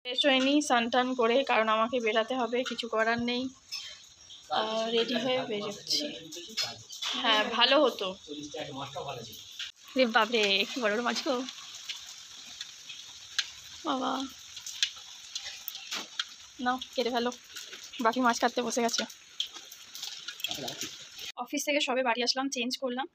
Fresh হয়নি, স্নান করে, কারণ আমাকে বেরাতে হবে, কিছু করার নেই। রেডি হয়ে বেরোচ্ছি। হ্যাঁ ভালো হতো। বাপরে কি বড় বড় মাছ গো বাবা, নাও কেটে ফেলো। বাকি মাছ কাটতে বসে গেছে। অফিস থেকে সবে বাড়ি আসলাম, চেঞ্জ করলাম।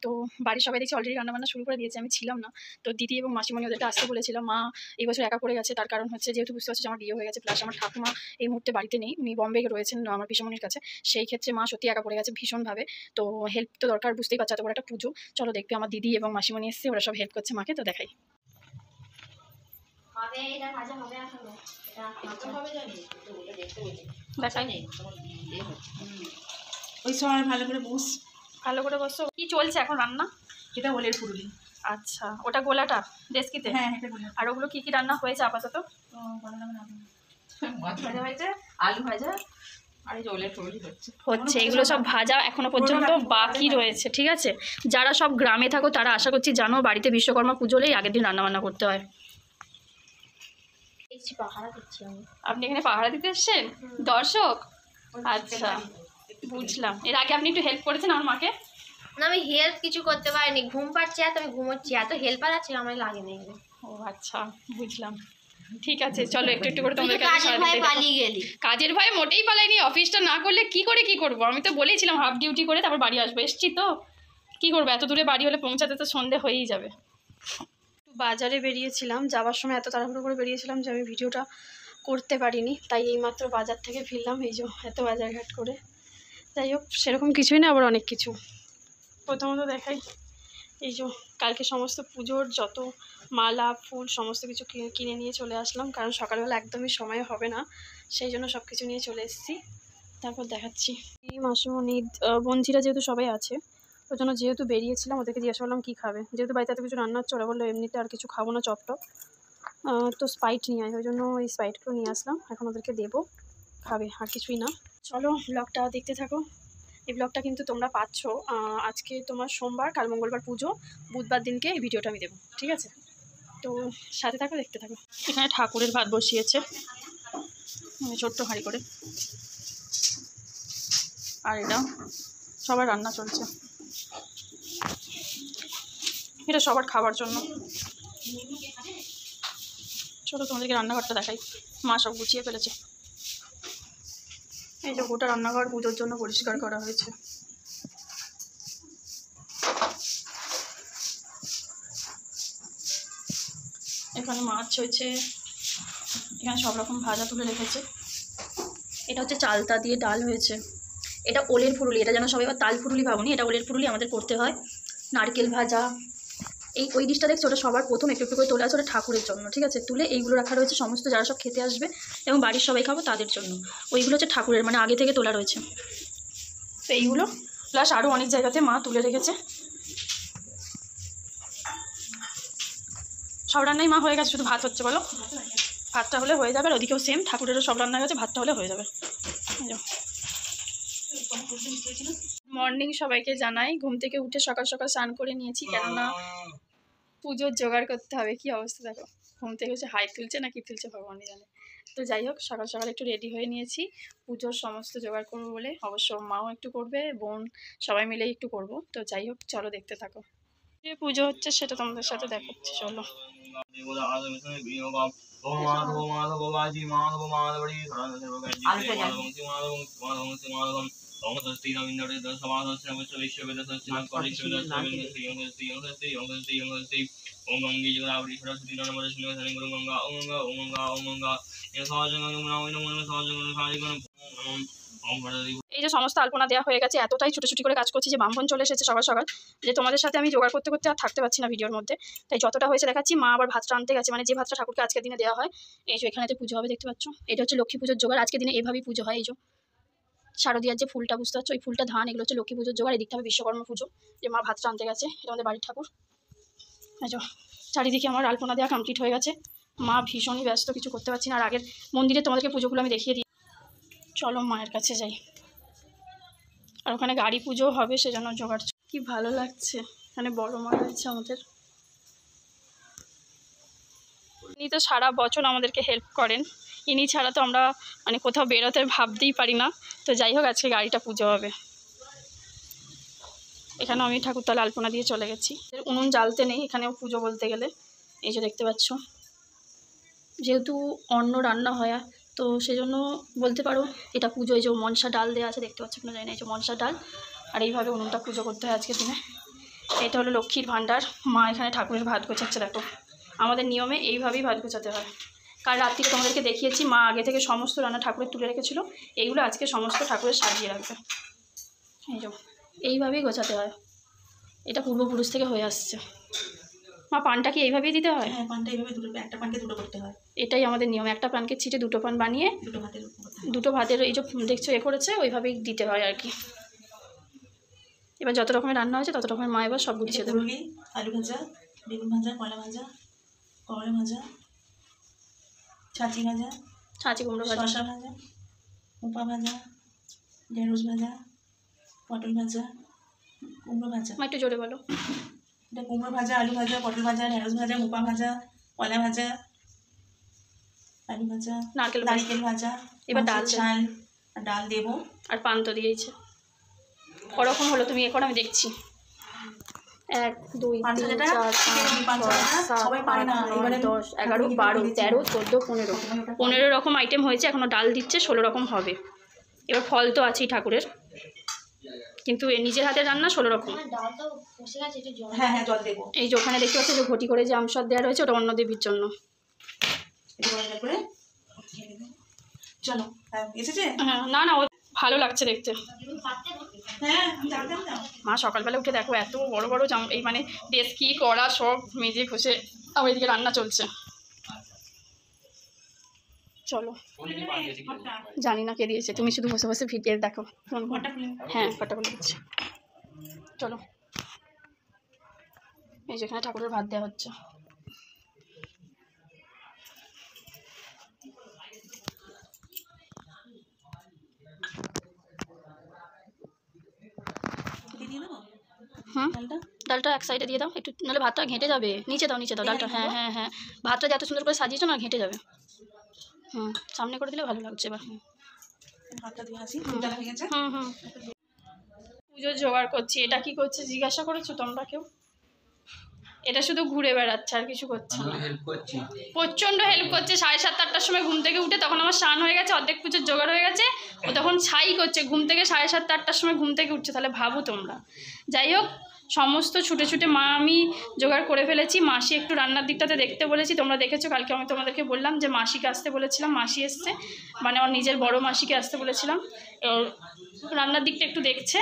তো বাড়ির সবাই দেখছি অলরেডি রান্নাবান্না শুরু করে দিয়েছে, আমি ছিলাম না। তো দিদি এবং মাসিমণি ওদেরকে আসতে বলেছিল। মা এই বছর একা করে গেছে, তার কারণ হচ্ছে যেহেতু বুঝতে পারছি আমার বিয়ে হয়ে গেছে, প্লাস আমার ঠাকুমা এই মুহূর্তে বাড়িতে নেই, উনি বম্বে রয়েছেন আমার পিসমণির কাছে। সেই ক্ষেত্রে মা সত্যি একা করে গেছে ভীষণভাবে। তো হেল্প তো দরকার, বুঝতেই পারছো এত বড় একটা পুজো। চলো দেখবে, আমার দিদি এবং মাসিমণি এসছে, ওরা সব হেল্প করছে মাকে, তো দেখাই। ওই সময় ভালো করে বস, ভালো করে বসো। কি চলছে এখন রান্না? এটা ওলের পুরুলি। আচ্ছা, ওটা গোলাটা ডেস্কিতে? হ্যাঁ এটা গোলা। আর ওগুলো কি কি রান্না হয়েছে আপাতত? মাছ ভাজা হয়েছে, আলু ভাজা, আর এই যে ওলের পুরুলি হচ্ছে। এগুলো সব ভাজা এখনো পর্যন্ত বাকি রয়েছে, ঠিক আছে? যারা সব গ্রামে থাকো তারা আশা করছি জানো, বাড়িতে বিশ্বকর্মা পুজো হলেই আগের দিন রান্নাবান্না করতে হয়। আপনি এখানে পাহারা দিতে এসছেন দর্শক? আচ্ছা বুঝলাম। এর আগে আপনি একটু হেল্প করেছেন আমার মাকে? না আমি হেল্প কিছু করতে পারিনি, ঘুম পাচ্ছে এত, আমি ঘুমোচ্ছি, এত হেল্পার আছে আমার লাগে না। ও আচ্ছা বুঝলাম, ঠিক আছে চলো একটু একটু করে তোমাদের কাজের ভয়ে পালিয়ে গেলি। কাজের ভয়ে মোটেই পালাইনি, অফিসটা না করলে কি করবো, আমি তো বলেইছিলাম হাফ ডিউটি করে তারপর বাড়ি আসবো, এসছি তো কি করবো, এত দূরে বাড়ি হলে পৌঁছাতে তো সন্ধে হয়েই যাবে। বাজারে বেরিয়েছিলাম, যাওয়ার সময় এত তাড়াহুড়ো করে বেরিয়েছিলাম যে আমি ভিডিওটা করতে পারিনি, তাই এইমাত্র বাজার থেকে ফিরলাম, এই যে এত বাজারঘাট করে। যাই হোক সেরকম কিছুই না, আবার অনেক কিছু। প্রথমত দেখাই, এই যে কালকে সমস্ত পুজোর যত মালা ফুল সমস্ত কিছু কিনে নিয়ে চলে আসলাম, কারণ সকালবেলা একদমই সময় হবে না, সেই জন্য সব কিছু নিয়ে চলে এসেছি। তারপর দেখাচ্ছি। এই মাসিমণি বোনঝিরা যেহেতু সবাই আছে, ওই জন্য যেহেতু বেরিয়েছিলাম ওদেরকে জিজ্ঞাসা করলাম কী খাবে, যেহেতু বাড়িতে এত কিছু রান্না হচ্ছে, ওরা বললো এমনিতে আর কিছু খাবো না, চপটপ তো স্প্রাইট নিয়ে আয়, ওই জন্য এই স্প্রাইটগুলো নিয়ে আসলাম, এখন ওদেরকে দেবো, খাবে আর কিছুই না। চলো ব্লগটা দেখতে থাকো। এই ব্লগটা কিন্তু তোমরা পাচ্ছ আজকে তোমার সোমবার, কাল মঙ্গলবার পুজো, বুধবার দিনকে এই ভিডিওটা আমি দেবো, ঠিক আছে? তো সাথে থাকো, দেখতে থাকো। এখানে ঠাকুরের ভাত বসিয়েছে ছোট্ট হাঁড়ি করে, আর এটা সবার রান্না চলছে, এটা সবার খাবার জন্য। চলো তোমাদেরকে রান্নাঘরটা দেখাই, মা সব গুছিয়ে ফেলেছে। এই যে গোটা রান্নাঘর পুজোর জন্য পরিষ্কার করা হয়েছে। এখানে মাছ হয়েছে, এখানে সব রকম ভাজা তুলে রেখেছে। এটা হচ্ছে চালতা দিয়ে ডাল হয়েছে, এটা ওলের ফুরুলি, এটা যেন সবাই তাল ফুরুলি ভাবুনি, এটা ওলের ফুরুলি আমাদের করতে হয়। নারকেল ভাজা, এই ওই ডিশটা দেখছো ওটা সবার প্রথম একটু একটু করে তোলা আছে, ওটা ঠাকুরের জন্য, ঠিক আছে? তুলে এইগুলো রাখা রয়েছে সমস্ত যারা সব খেতে আসবে এবং বাড়ির সবাই খাবো তাদের জন্য। ওইগুলো হচ্ছে ঠাকুরের, মানে আগে থেকে তোলা রয়েছে। তো এইগুলো প্লাস আরও অনেক জায়গাতে মা তুলে রেখেছে। সব রান্নাই মা হয়ে গেছে, শুধু ভাত হচ্ছে। বলো ভাতটা হলে হয়ে যাবে, আর ওদিকেও সেম ঠাকুরেরও সব রান্না হয়ে গেছে, ভাতটা হলে হয়ে যাবে। মর্নিং সবাইকে জানাই, ঘুম থেকে উঠে সকাল সকাল স্নান করে নিয়েছি, কেননা পুজোর জোগাড় করতে হবে। কি অবস্থা দেখো, ঘুম থেকে হচ্ছে হাই তুলছে না কি তুলছে ভগবানই জানে। তো যাই হোক সকাল সকাল একটু রেডি হয়ে নিয়েছি, পুজোর সমস্ত জোগাড় করবো বলে। অবশ্য মাও একটু করবে, বোন সবাই মিলেই একটু করব। তো যাই হোক চলো দেখতে থাকো, যে পুজো হচ্ছে সেটা তোমাদের সাথে দেখাচ্ছি। চলো এই যে সমস্ত আলপনা দেওয়া হয়ে গেছে, এতটাই ছুটি করে কাজ করছি যে বামফোন চলে এসেছে সকাল সকাল, যে তোমাদের সাথে আমি জোগাড় করতে করতে আর থাকতে পারছি না ভিডিওর মধ্যে। তাই যতটা হয়েছে দেখাচ্ছি। মা আবার ভাতটা আনতে গেছে, মানে যে ভাতটা ঠাকুরকে আজকের দিনে দেওয়া হয়। এই যে এখানেতে পুজো হবে দেখতে পাচ্ছ, এটা হচ্ছে লক্ষ্মী পুজোর জোগাড়, আজকের দিনে এভাবেই পুজো হয়। এই যে শারদিয়ার যে ফুলটা বুঝতে পারছো, ওই ফুলটা ধান, এগুলো হচ্ছে লক্ষ্মী পুজোর জোগাড়। এদিকটা হবে বিশ্বকর্মা পুজো, যে মা ভাতটা আনতে গেছে, এটা আমাদের বাড়ির ঠাকুর। এই যে চারিদিকে আমার আলপনা দেওয়া কমপ্লিট হয়ে গেছে, মা ভীষণই ব্যস্ত, কিছু করতে পারছি না। আর আগের মন্দিরে তোমাদেরকে পুজোগুলো আমি দেখিয়ে দিই, চলো মায়ের কাছে যাই। আর ওখানে গাড়ি পুজো হবে, সেজন্য জোগাড়। কি ভালো লাগছে, এখানে বড় মা রয়েছে আমাদের। ইনি তো সারা বছর আমাদেরকে হেল্প করেন, ইনি ছাড়া তো আমরা মানে কোথাও বেরোতে ভাবতেই পারি না। তো যাই হোক, আজকে গাড়িটা পুজো হবে। এখানে আমি ঠাকুরতলা আলপনা দিয়ে চলে গেছি। উনুন জ্বালতে নেই এখানেও পুজো বলতে গেলে। এই যে দেখতে পাচ্ছ, যেহেতু অন্ন রান্না হয় তো সেজন্য বলতে পারো এটা পুজো। এই যে মনসা ডাল দেওয়া আছে, দেখতে পাচ্ছ আপনারা, জানি না, এই যে মনসা ডাল। আর এইভাবে উনুনটা পুজো করতে হয় আজকের দিনে। এটা হলো লক্ষ্মীর ভাণ্ডার। মা এখানে ঠাকুরের ভাত গোছাচ্ছে, দেখো আমাদের নিয়মে এইভাবেই ভাত গোছাতে হয়। কাল রাত্রিরে তোমাদেরকে দেখিয়েছি, মা আগে থেকে সমস্ত রান্না ঠাকুরের তুলে রেখেছিল, এইগুলো আজকে সমস্ত ঠাকুরের সাজিয়ে রাখবে। এই যে এইভাবেই গোছাতে হয়, এটা পূর্বপুরুষ থেকে হয়ে আসছে। মা পানটা কি এইভাবেই দিতে হয়? হ্যাঁ, পানটা এইভাবে দুটো, একটা পানকে দুটো করতে হয়। এটাই আমাদের নিয়ম, একটা পানকে ছিটে দুটো পান বানিয়ে দুটো ভাতের এই যে দেখছো এ করেছে ওইভাবেই দিতে হয় আর কি। এবার যত রকমের রান্না হয়েছে তত রকমের মা এবার সব গুছিয়ে দেবে। আলু ভাজা, বেগুন ভাজা, কলা ভাজা, করলা ভাজা, ছাঁচি ভাজা, ছাঁচি কুমড়ো ভাজা, শসা ভাজা, মুপা ভাজা, ঢেঁড়স ভাজা, পটল ভাজা, কুমড়ো ভাজা। মা একটু জোরে বলো। এটা কুমড়ো ভাজা, আলু ভাজা, পটল ভাজা, ঢেঁড়স ভাজা, মুপা ভাজা, কলা ভাজা, আলু ভাজা, নারকেল ভাজা। এবার ডাল ডাল দেবো। আর পান তো দিয়েছে। ওরকম হলো, তুমি এ করো আমি দেখছি। 1 2 3 4 5 6 7 8 9 10 11 12 13 14 15 15 রকম আইটেম হয়েছে, এখনো ডাল দিচ্ছে, 16 রকম হবে। এবার ফল তো আছেই ঠাকুরের, কিন্তু নিজের হাতে রান্না 16 রকম। হ্যাঁ হ্যাঁ, জল দেবো। এই যে ওখানে দেখতে পাচ্ছি যে ঘটি করে যে আমসদ দেওয়া রয়েছে, ওটা অন্য দেবীর জন্য। চলো, এসেছে? হ্যাঁ, না না, ও ভালো লাগছে দেখতে। হ্যাঁ, মা সকালবেলা উঠে দেখো এত বড় বড় এই মানে ডেস্কি কড়া সব মেজে ঘষে আমার এদিকে রান্না চলছে। চলো, জানি না কে দিয়েছে, তুমি শুধু বসে বসে ভিডিও দেখো। হ্যাঁ, ফটা খুলে দিচ্ছি। চলো, এই যে এখানে ঠাকুরের ভাত দেওয়া হচ্ছে। ডালটা এক সাইডে দিয়ে দাও একটু, নাহলে ভাতটা ঘেঁটে যাবে। নিচে দাও ডালটা। হ্যাঁ হ্যাঁ হ্যাঁ, ভাতটা যে এত সুন্দর করে সাজিয়েছো না, ঘেঁটে যাবে। সামনে করে দিলে ভালো লাগছে এবার। পুজোর জোগাড় করছি। এটা কি করছে জিজ্ঞাসা করেছো তোমরা কেউ? এটা শুধু ঘুরে বেড়াচ্ছে, আর কিছু করছে না। প্রচণ্ড হেল্প করছে। 7:30 8টার সময় ঘুম থেকে উঠে, তখন আমার স্নান হয়ে গেছে, অর্ধেক পুজোর জোগাড় হয়ে গেছে, ও তখন ছাই করছে ঘুম থেকে। 7:30 8টার সময় ঘুম থেকে উঠছে, তাহলে ভাবো তোমরা। যাই হোক, সমস্ত ছুটে ছুটে মা আমি জোগাড় করে ফেলেছি। মাসি একটু রান্নার দিকটাতে দেখতে বলেছি, তোমরা দেখেছো কালকে আমি তোমাদেরকে বললাম যে মাসিকে আসতে বলেছিলাম, মাসি এসছে, মানে আমার নিজের বড় মাসিকে আসতে বলেছিলাম। রান্নার দিকটা একটু দেখছে।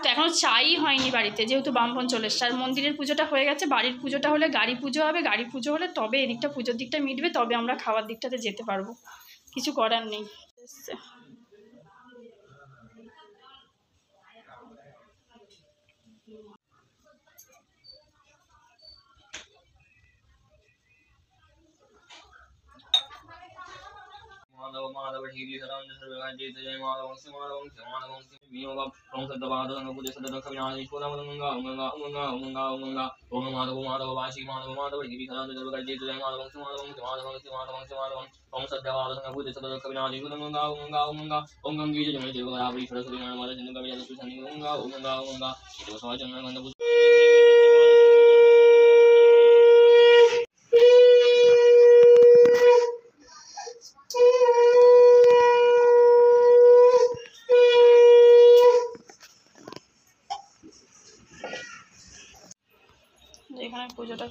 তো এখনও চাই হয়নি বাড়িতে, যেহেতু বামপন চলে এসছে। আর মন্দিরের পুজোটা হয়ে গেছে, বাড়ির পুজোটা হলে গাড়ি পুজো হবে, গাড়ি পুজো হলে তবে এদিকটা পুজোর দিকটা মিটবে, তবে আমরা খাওয়ার দিকটাতে যেতে পারবো। কিছু করার নেই। माधव माधव हीरी हराम सर्वगा जय जय माधव माधव माधव वियोग ओम सद्दावाद नंगुदे सद्दा कविनाश ईश्वर गंगा गंगा गंगा गंगा गंगा ओम माधव माधव वासी माधव माधव हीरी हराम सर्वगा जय जय माधव माधव माधव माधव ओम सद्दावाद नंगुदे सद्दा कविनाश ईश्वर गंगा गंगा गंगा ओम गंगे जय जय देव आवी सरस्वती नर्मदा सिंधु कावेरी जलेस्मिन् गंगा गंगा गंगा इति वसवाचन गंगा এখানে পুজোটা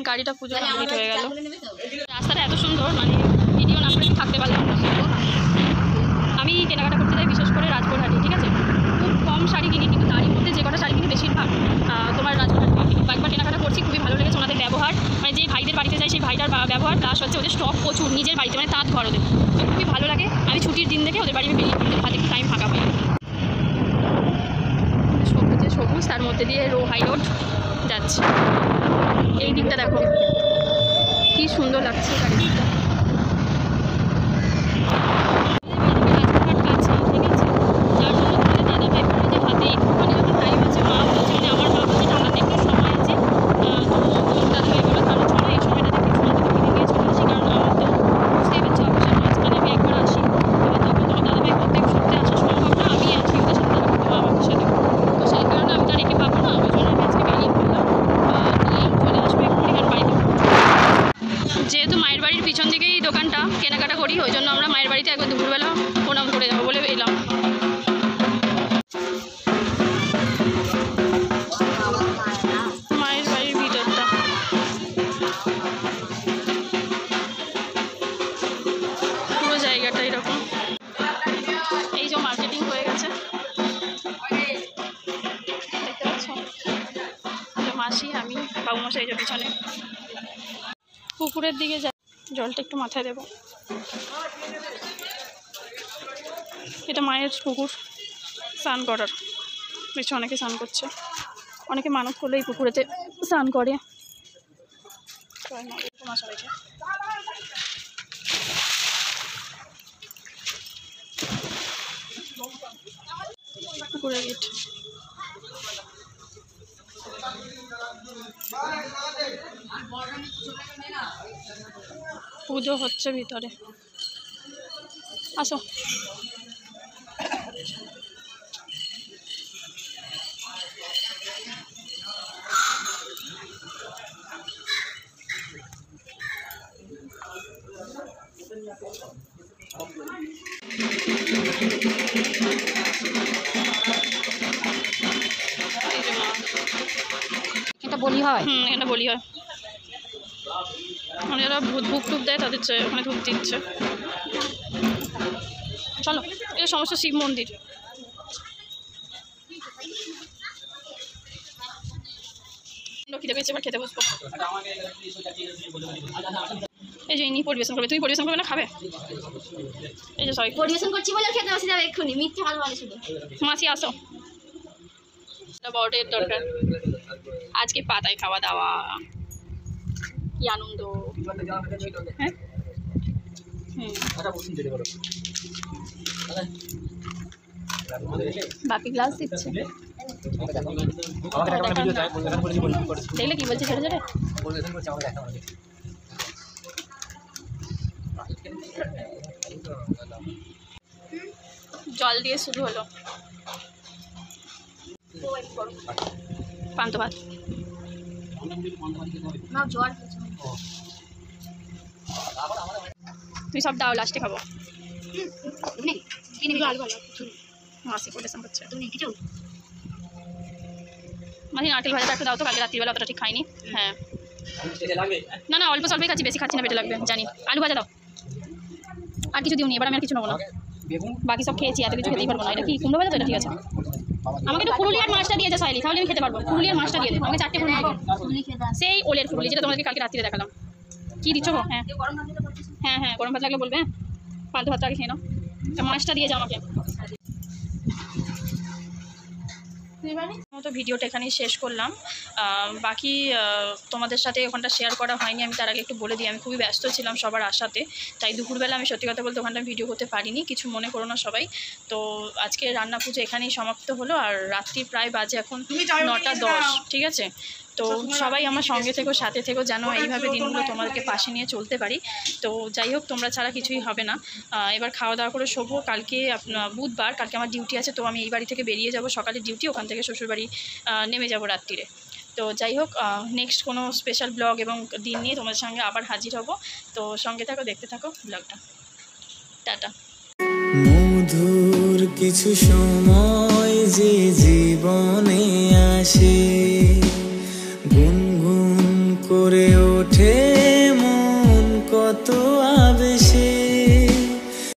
গাড়িটা পুজো কমপ্লিট হয়ে গেল। রাস্তাটা এত সুন্দর, মানে ভিডিও না করে থাকতে পারলাম না। আমি কেনাকাটা করতে যাই বিশেষ করে রাজপুরহাটে, ঠিক আছে। খুব কম শাড়ি কিনি, কিন্তু তারই মধ্যে যে কটা শাড়ি কিনি বেশিরভাগ তোমার রাজপুরহাট থেকে কিনি। কয়েকবার কেনাকাটা করছি, খুবই ভালো লেগেছে ওনাদের ব্যবহার। মানে যে ভাইদের বাড়িতে যাই সেই ভাইটার ব্যবহার, প্লাস হচ্ছে ওদের স্টক প্রচুর নিজের বাড়িতে, মানে তাঁত ঘর ওদের, তো খুবই ভালো লাগে। আমি ছুটির দিন দেখে ওদের বাড়ি বেরিয়ে পড়তে হাতে একটু টাইম ফাঁকা পাই। সবুজে সবুজ, তার মধ্যে দিয়ে হাই রোড যাচ্ছে। এই দিকটা দেখো কি সুন্দর লাগছে গাড়িটা। যেহেতু মায়ের বাড়ির পিছন দিকেই দোকানটা, কেনাকাটা করি, ওই জন্য আমরা মায়ের বাড়িতে একবার দুপুরবেলা প্রণাম করে যাবো বলে এলাম। মায়ের বাড়ির ভিতরটা পুরো জায়গাটা এরকম। এই যে মার্কেটিং হয়ে গেছে, দেখতে পাচ্ছ। মাসি, আমি, বাবুমশাই এই যে পিছনে। পুকুরের দিকে যাই, জলটা একটু মাথায় দেব। এটা মায়ের পুকুর, স্নান করার। বেশ অনেকে স্নান করছে, অনেকে মানত করলে এই পুকুরেতে স্নান করে। পুকুরের গেট। পুজো হচ্ছে ভিতরে, আসো। এটা বলি হয়? এটা বলি হয়। মানে যারা ধূপ টুপ দেয় তাদের ওখানে ধূপ দিচ্ছে। চলো, এটা সমস্ত শিব মন্দির। খিদে পেয়েছে, এবার খেতে বসবো। এই যে ইনি পরিবেশন করবে, তুমি পরিবেশন করবে না, খাবে? এই যে সবাই পরিবেশন করছি বলে খেতে বসে যাবে এক্ষুনি, মিথ্যে ভালো বলে শুধু। মাসি আসো, বড়ের দরকার আজকে পাতায় খাওয়া দাওয়া, কি আনন্দ। হ্যাঁ, বাকি গ্লাস দিচ্ছে, দেখলে কি বলছে ছেড়ে ছেড়ে। জল দিয়ে শুরু হলো পান্তা ভাত। তুমি সব দাও, লাস্টে খাবো। মাসি পরিবেশন করছে। মাসি নারকেল ভাজাটা একটু দাও তো, কালকে রাত্রিবেলা অতটা ঠিক খাইনি। হ্যাঁ, না না অল্প স্বল্পই খাচ্ছি, বেশি খাচ্ছি না, পেটে লাগবে জানি। আলু ভাজা দাও, আর কিছু দিও নি, এবার আমি আর কিছু নেবো না। বাকি সব খেয়েছি, এত কিছু খেতেই পারবো না। এটা কি কুমড়ো ভাজা তো? এটা ঠিক আছে। আমাকে একটু পুরুলিয়ার মাছটা দিয়েছে সাইলি, তাহলে আমি খেতে পারবো। পুরুলিয়ার মাছটা দিয়ে দেবো আমাকে, 4টে পুরুলিয়া, সেই ওলের ফুলি যেটা তোমাদেরকে কালকে রাত্রিরে দেখালাম। কি দিচ্ছ গো? হ্যাঁ হ্যাঁ হ্যাঁ, গরম ভাত লাগলে বলবে। পান্তা ভাতটা আগে খেয়ে নাও, মাছটা দিয়ে যাও আমাকে। মতো ভিডিওটা এখানেই শেষ করলাম। বাকি তোমাদের সাথে ওখানটা শেয়ার করা হয়নি, আমি তার আগে একটু বলে দিই। আমি খুবই ব্যস্ত ছিলাম সবার আসাতে, তাই দুপুরবেলা আমি সত্যি কথা বলতে ওখানটা ভিডিও করতে পারিনি, কিছু মনে করো না সবাই। তো আজকে রান্না পুজো এখানেই সমাপ্ত হলো, আর রাত্রি প্রায় বাজে এখন 9টা 10, ঠিক আছে। তো সবাই আমার সঙ্গে থেকো, সাথে থেকো, যেন এইভাবে দিনগুলো তোমাদেরকে পাশে নিয়ে চলতে পারি। তো যাই হোক, তোমরা ছাড়া কিছুই হবে না। এবার খাওয়া দাওয়া করে শোবো। কালকে বুধবার, কালকে আমার ডিউটি আছে, তো আমি এই বাড়ি থেকে বেরিয়ে যাব, সকালে ডিউটি, ওখান থেকে শ্বশুরবাড়ি নেমে যাব রাত্রিরে। তো যাই হোক, নেক্সট কোনো স্পেশাল ব্লগ এবং দিন নিয়ে তোমাদের সঙ্গে আবার হাজির হব। তো সঙ্গে থাকো, দেখতে থাকো ব্লগটা। টাটা। মধুর কিছু সময় যে জীবনে আসে, গুনগুন করে ওঠে